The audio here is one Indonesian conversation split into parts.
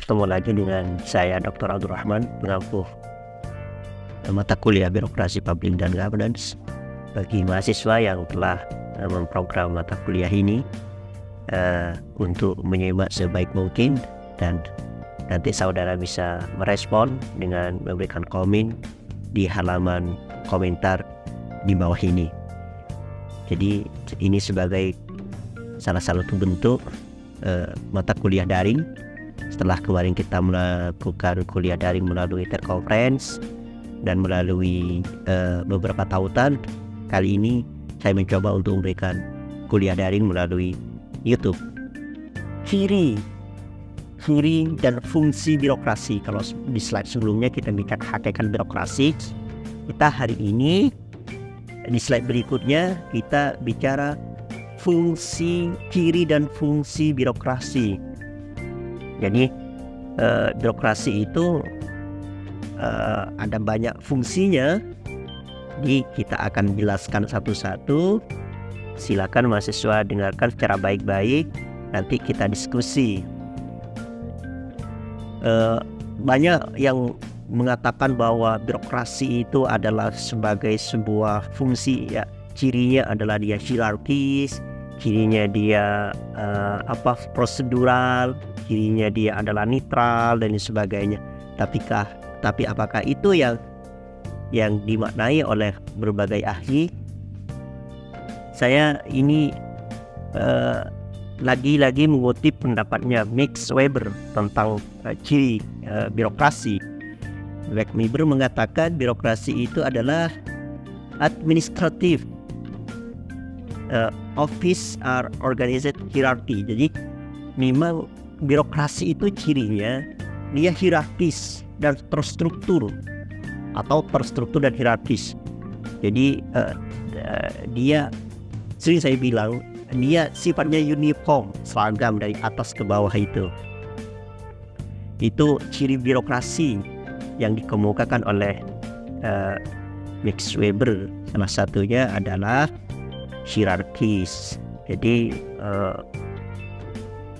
Ketemu lagi dengan saya Dr. Abdul Rahman, pengampu mata kuliah Birokrasi Publik dan Governance bagi mahasiswa yang telah memprogram mata kuliah ini untuk menyimak sebaik mungkin, dan nanti saudara bisa merespon dengan memberikan komen di halaman komentar di bawah ini. Jadi ini sebagai salah satu bentuk mata kuliah daring. Setelah kemarin kita melakukan kuliah daring melalui teleconference dan melalui beberapa tautan, kali ini saya mencoba untuk memberikan kuliah daring melalui YouTube. Ciri dan fungsi birokrasi. Kalau di slide sebelumnya kita bicara hakikat birokrasi, kita hari ini di slide berikutnya kita bicara ciri dan fungsi birokrasi. Jadi birokrasi itu ada banyak fungsinya. Jadi kita akan jelaskan satu-satu. Silakan mahasiswa dengarkan secara baik-baik. Nanti kita diskusi. Banyak yang mengatakan bahwa birokrasi itu adalah sebagai sebuah fungsi, ya. Cirinya adalah dia hierarkis, cirinya dia prosedural, cirinya dia adalah netral dan sebagainya. Tapi apakah itu yang dimaknai oleh berbagai ahli? Saya ini lagi-lagi mengutip pendapatnya Max Weber tentang ciri birokrasi. Max Weber mengatakan birokrasi itu adalah administratif office are organized hierarchy. Jadi memang birokrasi itu cirinya dia hierarkis dan terstruktur atau terstruktur dan hierarkis. Jadi dia sering saya bilang dia sifatnya uniform, seragam dari atas ke bawah itu. Itu ciri birokrasi yang dikemukakan oleh Max Weber. Salah satunya adalah hierarkis. Jadi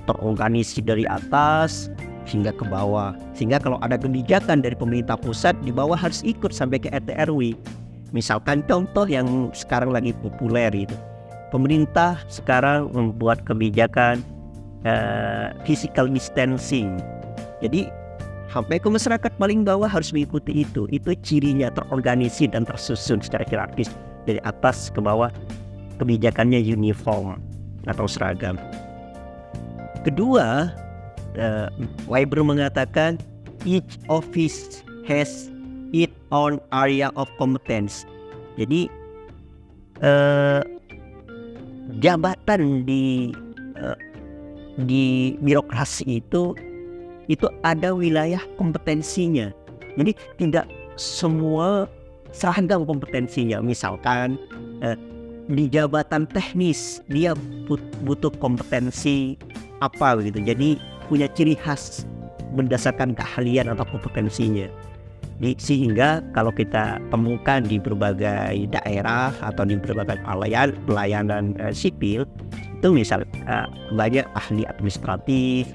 terorganisir dari atas hingga ke bawah, sehingga kalau ada kebijakan dari pemerintah pusat, di bawah harus ikut sampai ke RT RW. Misalkan contoh yang sekarang lagi populer itu, pemerintah sekarang membuat kebijakan physical distancing. Jadi sampai ke masyarakat paling bawah harus mengikuti itu. Itu cirinya terorganisir dan tersusun secara hierarkis dari atas ke bawah. Kebijakannya uniform atau seragam. Kedua, Weber mengatakan each office has its own area of competence. Jadi jabatan di birokrasi itu ada wilayah kompetensinya. Jadi tidak semua seragam kompetensinya. Misalkan di jabatan teknis dia butuh kompetensi apa begitu. Jadi punya ciri khas berdasarkan keahlian atau kompetensinya. Sehingga kalau kita temukan di berbagai daerah atau di berbagai pelayanan sipil itu misal banyak ahli administratif,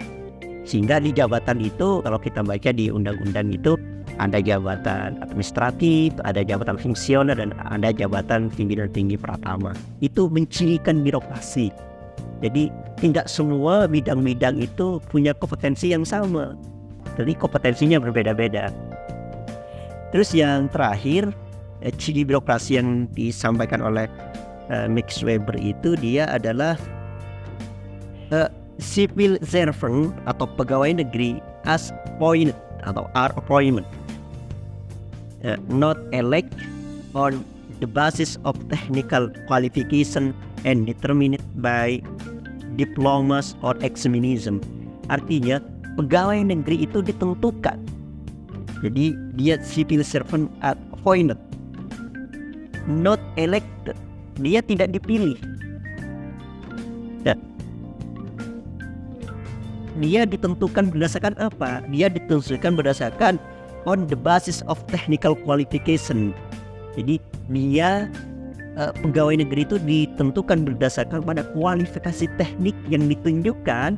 sehingga di jabatan itu kalau kita baca di undang-undang itu ada jabatan administratif, ada jabatan fungsional, dan ada jabatan pimpinan tinggi pratama. Itu mencirikan birokrasi. Jadi tidak semua bidang-bidang itu punya kompetensi yang sama. Jadi kompetensinya berbeda-beda. Terus yang terakhir, ciri birokrasi yang disampaikan oleh Max Weber itu dia adalah civil servant atau pegawai negeri as appointed atau are appointment, not elect on the basis of technical qualification and determined by diplomas or examination. Artinya pegawai negeri itu ditentukan. Jadi dia civil servant appointed, not elected. Dia tidak dipilih. Dia ditentukan berdasarkan apa? Dia ditentukan berdasarkan on the basis of technical qualification. Jadi dia pegawai negeri itu ditentukan berdasarkan pada kualifikasi teknik yang ditunjukkan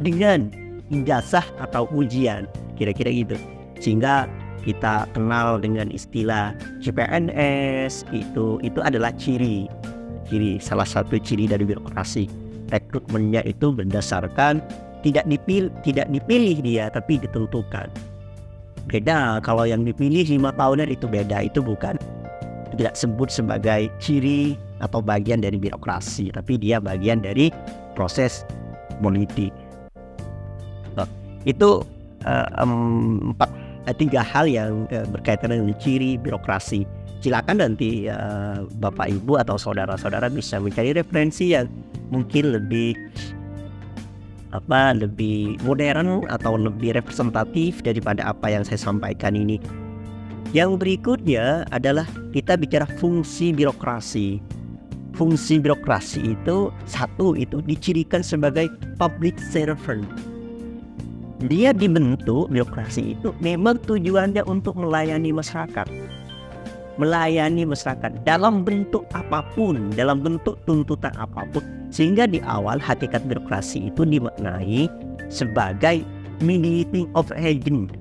dengan ijazah atau ujian, kira-kira gitu. Sehingga kita kenal dengan istilah CPNS, itu adalah ciri salah satu ciri dari birokrasi. Rekrutmennya itu berdasarkan tidak dipilih dia, tapi ditentukan. Beda kalau yang dipilih 5 tahunan, itu beda, itu bukan, tidak sebut sebagai ciri atau bagian dari birokrasi, tapi dia bagian dari proses politik. Itu 3 hal yang berkaitan dengan ciri birokrasi. Silakan nanti Bapak Ibu atau saudara-saudara bisa mencari referensi yang mungkin lebih modern atau lebih representatif daripada apa yang saya sampaikan ini. Yang berikutnya adalah kita bicara fungsi birokrasi. Fungsi birokrasi itu dicirikan sebagai public servant. Dia dibentuk, birokrasi itu memang tujuannya untuk melayani masyarakat. Melayani masyarakat dalam bentuk apapun, dalam bentuk tuntutan apapun. Sehingga di awal hakikat birokrasi itu dimaknai sebagai mediating of agent.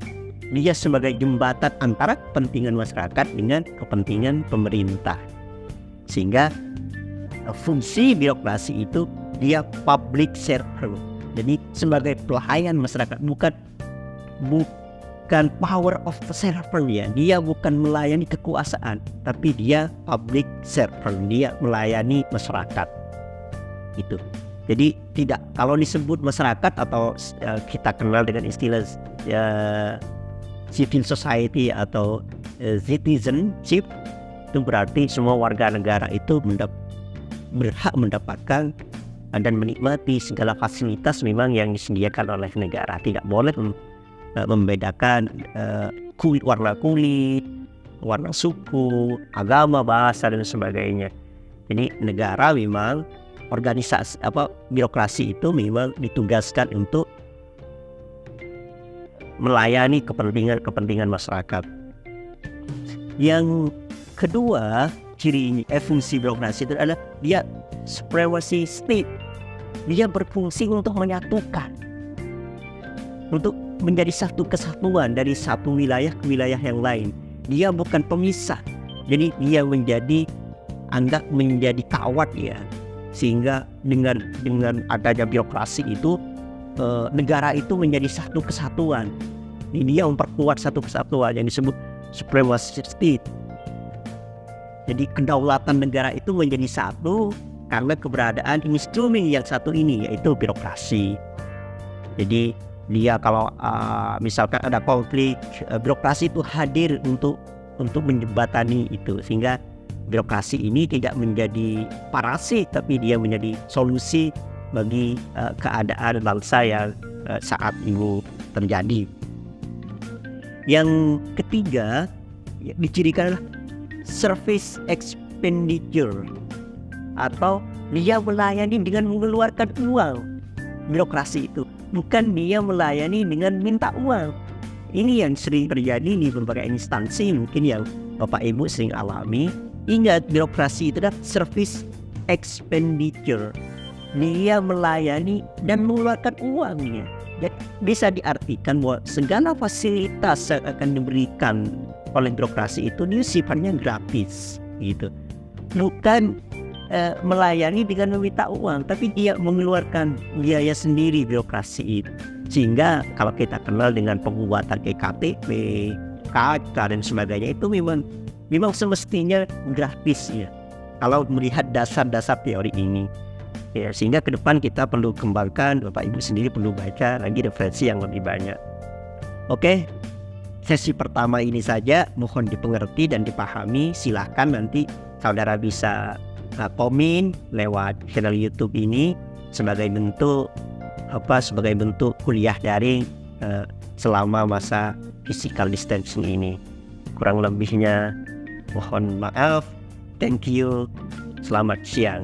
Dia sebagai jembatan antara kepentingan masyarakat dengan kepentingan pemerintah. Sehingga fungsi birokrasi itu dia public servant. Jadi sebagai pelayan masyarakat, bukan power of the servant ya. Dia bukan melayani kekuasaan, tapi dia public servant, dia melayani masyarakat. Itu. Jadi tidak, kalau disebut masyarakat atau kita kenal dengan istilah civil society atau citizenship, itu berarti semua warga negara itu berhak mendapatkan dan menikmati segala fasilitas memang yang disediakan oleh negara. Tidak boleh membedakan warna kulit, warna suku, agama, bahasa dan sebagainya. Jadi negara memang birokrasi itu memang ditugaskan untuk melayani kepentingan masyarakat. Yang kedua, ciri fungsi birokrasi itu adalah dia supremacy state. Dia berfungsi untuk menyatukan, untuk menjadi satu kesatuan dari satu wilayah ke wilayah yang lain. Dia bukan pemisah. Jadi dia menjadi kawat ya. Sehingga dengan adanya birokrasi itu negara itu menjadi satu kesatuan. Ini dia memperkuat satu kesatuan yang disebut supremacy state. Jadi kedaulatan negara itu menjadi satu karena keberadaan instrumen yang satu ini, yaitu birokrasi. Jadi dia kalau misalkan ada konflik, birokrasi itu hadir untuk menjembatani itu, sehingga birokrasi ini tidak menjadi parasit, tapi dia menjadi solusi bagi keadaan bangsa yang saat ini terjadi. Yang ketiga dicirikan adalah service expenditure, atau dia melayani dengan mengeluarkan uang. Birokrasi itu bukan dia melayani dengan minta uang. Ini yang sering terjadi di berbagai instansi mungkin yang Bapak Ibu sering alami. Ingat, birokrasi itu adalah service expenditure. Dia melayani dan mengeluarkan uangnya. Jadi bisa diartikan bahwa segala fasilitas yang akan diberikan oleh birokrasi itu dia sifatnya gratis gitu. Bukan melayani dengan meminta uang, tapi dia mengeluarkan biaya sendiri birokrasi itu. Sehingga kalau kita kenal dengan pembuatan EKTP, KK dan sebagainya, itu memang semestinya gratis ya. Kalau melihat dasar-dasar teori ini ya, sehingga ke depan kita perlu kembangkan, Bapak Ibu sendiri perlu baca lagi referensi yang lebih banyak. Oke, sesi pertama ini saja, mohon dipengerti dan dipahami. Silahkan nanti saudara bisa komen lewat channel YouTube ini sebagai bentuk kuliah daring selama masa physical distancing ini. Kurang lebihnya mohon maaf. Thank you. Selamat siang.